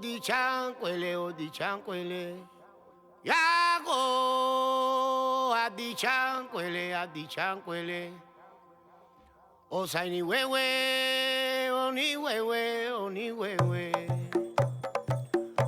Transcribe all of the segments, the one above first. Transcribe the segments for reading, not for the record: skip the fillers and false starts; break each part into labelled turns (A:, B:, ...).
A: odi chankwele. Yago adi chankwele. Osaini wewe, oni wewe, oni wewe.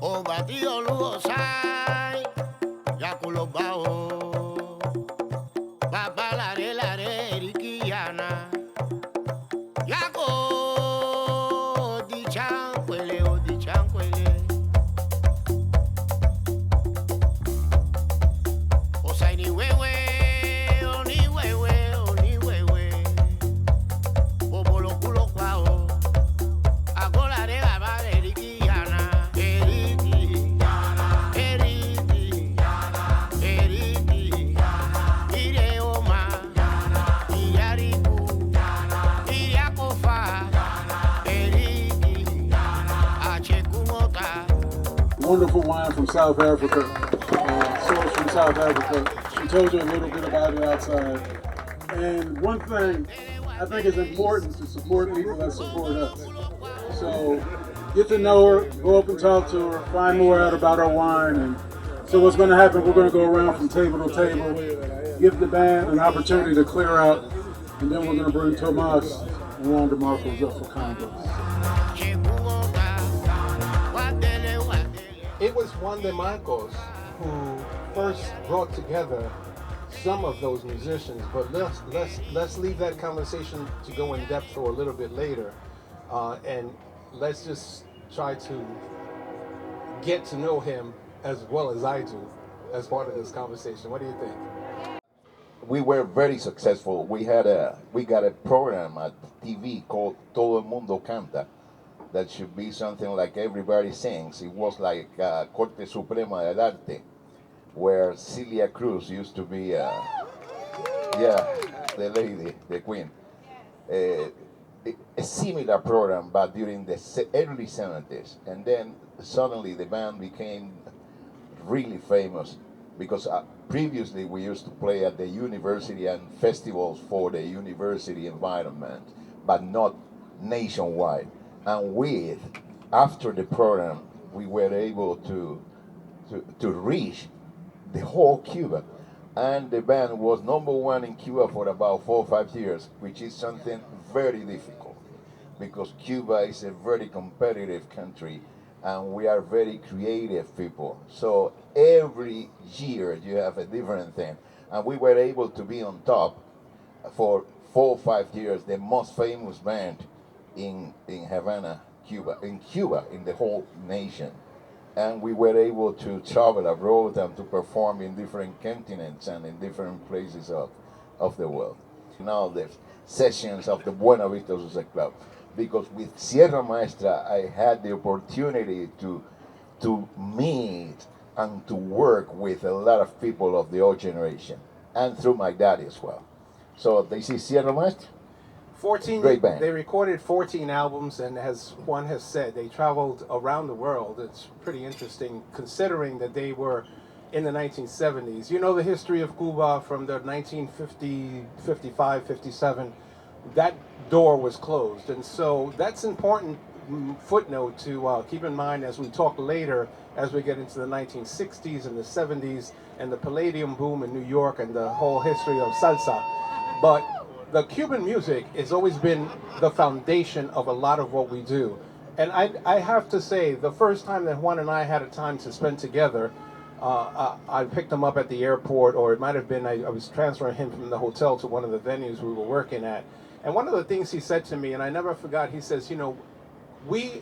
A: O batio luosai, yakulo bao. Baba lare rikiana. Yago odi chankwele, odi chankwele. Osaini wewe, oni wewe, oni wewe. Bobolo kulo kwao. Agola de baba rikiana. Eriki, eriki, eriki. Ireoma, iyariku, iriakofa. Eriki, achekumota.
B: Wonderful wine from South Africa, sourced from South Africa. She told you a little bit about it outside. And one thing I think is important to support people that support us. So get to know her, go up and talk to her, find more out about her wine. And so what's going to happen, we're going to go around from table to table, give the band an opportunity to clear out, and then we're going to bring Tomas and Juan De Marcos up for CONVO.
C: It was Juan De Marcos who first brought together some of those musicians, but let's leave that conversation to go in depth for a little bit later, and let's just try to get to know him as well as I do as part of this conversation. What do you think?
D: We were very successful. We got a program at TV called Todo el Mundo Canta. That should be something like everybody sings. It was like Corte Suprema del Arte, where Celia Cruz used to be, the lady, the queen. A similar program, but during the early 70s. And then suddenly the band became really famous because previously we used to play at the university and festivals for the university environment, but not nationwide. And after the program, we were able to reach the whole Cuba. And the band was #1 in Cuba for about 4 or 5 years, which is something very difficult because Cuba is a very competitive country and we are very creative people. So every year you have a different thing. And we were able to be on top for 4 or 5 years, the most famous band in Havana, Cuba, in the whole nation. And we were able to travel abroad and to perform in different continents and in different places of the world. Now the sessions of the Buena Vista Social Club, because with Sierra Maestra I had the opportunity to meet and to work with a lot of people of the old generation, and through my daddy as well. So this is Sierra Maestra.
C: 14,
D: great band.
C: They recorded 14 albums, and as Juan has said, they traveled around the world. It's pretty interesting considering that they were in the 1970s. You know the history of Cuba from the 1950, 55, 57. That door was closed, and so that's important footnote to keep in mind as we talk later, as we get into the 1960s and the 70s and the Palladium boom in New York and the whole history of salsa. But the Cuban music has always been the foundation of a lot of what we do. And I have to say, the first time that Juan and I had a time to spend together, I picked him up at the airport, or it might have been I was transferring him from the hotel to one of the venues we were working at. And one of the things he said to me, and I never forgot, he says, you know, we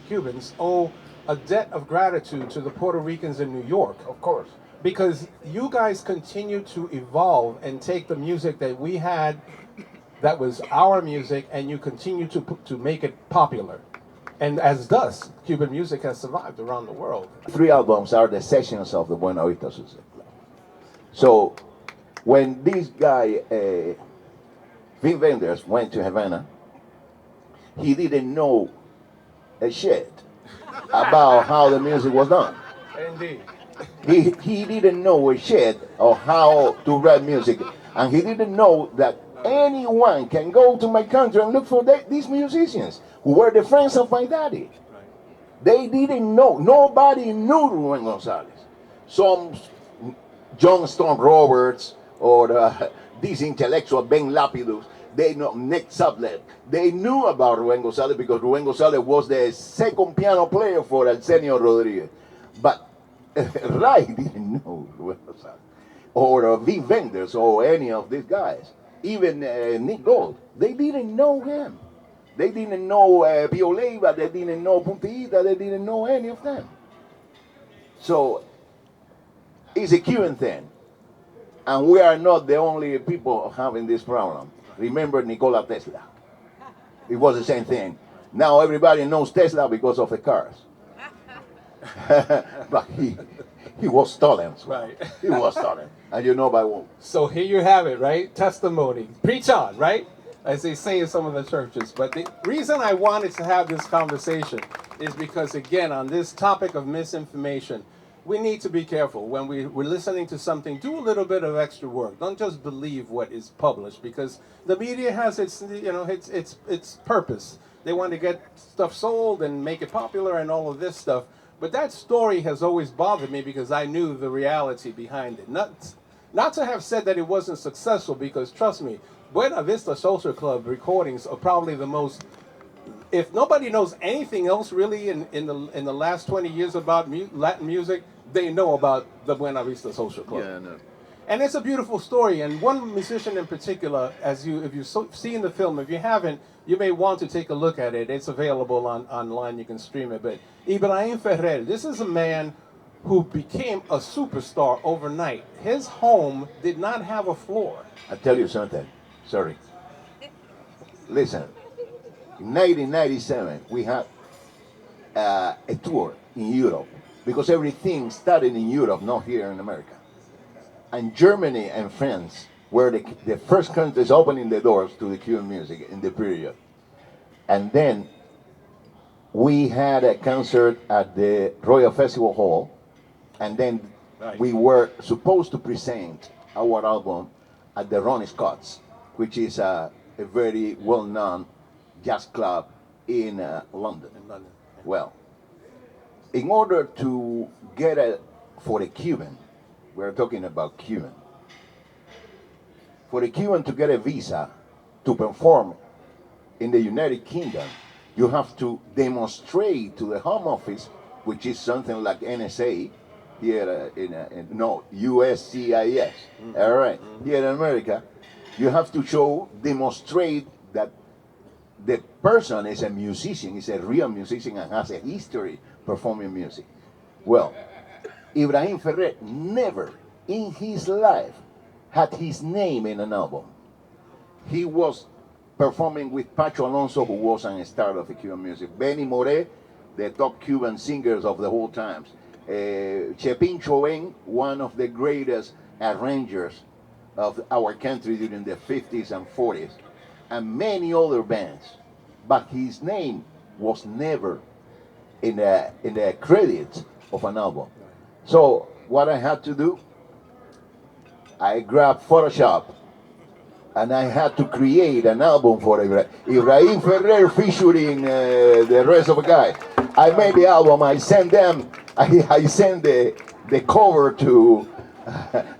C: Cubans owe a debt of gratitude to the Puerto Ricans in New York.
D: Of course.
C: Because you guys continue to evolve and take the music that we had, that was our music, and you continue to make it popular. And as thus, Cuban music has survived around the world.
D: 3 albums are the sessions of the Buena Vista Social Club. So when this guy, Vin Wenders, went to Havana, he didn't know a shit about how the music was done.
C: Indeed.
D: He didn't know a shit of how to write music, and he didn't know that anyone can go to my country and look for these musicians who were the friends of my daddy. They didn't know. Nobody knew Juan Gonzalez. Some John Stone Roberts or this intellectual Ben Lapidus, they know Nick Sublett. They knew about Juan Gonzalez because Juan Gonzalez was the second piano player for Arsenio Rodriguez. But Ray didn't know Juan Gonzalez. Or Vic Vendors or any of these guys. Even Nick Gold. They didn't know him. They didn't know Pio Leiva. They didn't know Punteita. They didn't know any of them. So it's a Cuban thing. And we are not the only people having this problem. Remember Nikola Tesla. It was the same thing. Now everybody knows Tesla because of the cars. But he was stolen.
C: Right.
D: He was stolen. And you know by whom.
C: So here you have it, right? Testimony. Preach on, right? As they say in some of the churches. But the reason I wanted to have this conversation is because, again, on this topic of misinformation, we need to be careful. When we're listening to something, do a little bit of extra work. Don't just believe what is published, because the media has its, you know, its purpose. They want to get stuff sold and make it popular and all of this stuff. But that story has always bothered me because I knew the reality behind it. Not to have said that it wasn't successful, because trust me, Buena Vista Social Club recordings are probably the most, if nobody knows anything else really in the last 20 years about Latin music, they know about the Buena Vista Social Club.
D: Yeah, I know.
C: And it's a beautiful story. And one musician in particular, if you've seen the film, if you haven't, you may want to take a look at it. It's available online. You can stream it. But Ibrahim Ferrer, this is a man who became a superstar overnight. His home did not have a floor.
D: I'll tell you something. Sorry. Listen, in 1997, we had a tour in Europe, because everything started in Europe, not here in America. And Germany and France were the first countries opening the doors to the Cuban music in the period. And then we had a concert at the Royal Festival Hall, and then we were supposed to present our album at the Ronnie Scott's, which is a very well-known jazz club in London. Well, in order to get for a Cuban, we're talking about Cuban, for a Cuban to get a visa to perform in the United Kingdom, you have to demonstrate to the Home Office, which is something like NSA here USCIS, all right, here in America, you have to demonstrate that the person is a musician, is a real musician, and has a history performing music. Well, Ibrahim Ferrer never in his life had his name in an album. He was performing with Pacho Alonso, who was a star of the Cuban music, Benny Moré, the top Cuban singers of the whole times, Chepin Choen, one of the greatest arrangers of our country during the 50s and 40s, and many other bands. But his name was never in the credits of an album. So what I had to do, I grabbed Photoshop and I had to create an album for Ibrahim Ferrer featuring the rest of the guys. I made the album, I sent them, I sent the cover to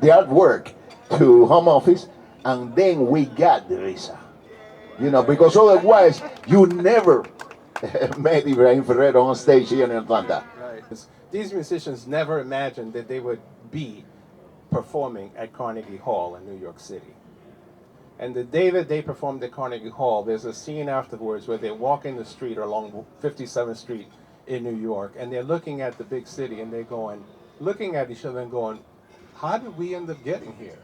D: the artwork to Home Office, and then we got the visa. You know, because otherwise you never met Ibrahim Ferrer on stage here in Atlanta.
C: Right. These musicians never imagined that they would be performing at Carnegie Hall in New York City. And the day that they performed at Carnegie Hall, there's a scene afterwards where they're walking the street along 57th Street in New York, and they're looking at the big city, and they're looking at each other and going, how did we end up getting here?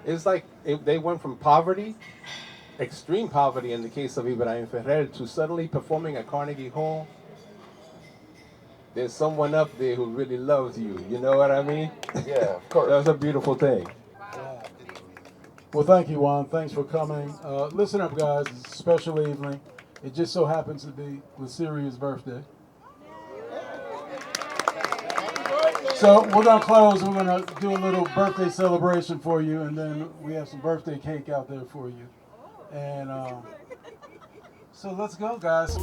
C: It's like they went from poverty, extreme poverty in the case of Ibrahim Ferrer, to suddenly performing at Carnegie Hall. There's someone up there who really loves you. You know what I mean?
D: Yeah, of course.
C: That was a beautiful thing.
B: Well, thank you, Juan. Thanks for coming. Listen up, guys. It's a special evening. It just so happens to be Luceria's birthday. So we're going to close. We're going to do a little birthday celebration for you, and then we have some birthday cake out there for you. And so let's go, guys.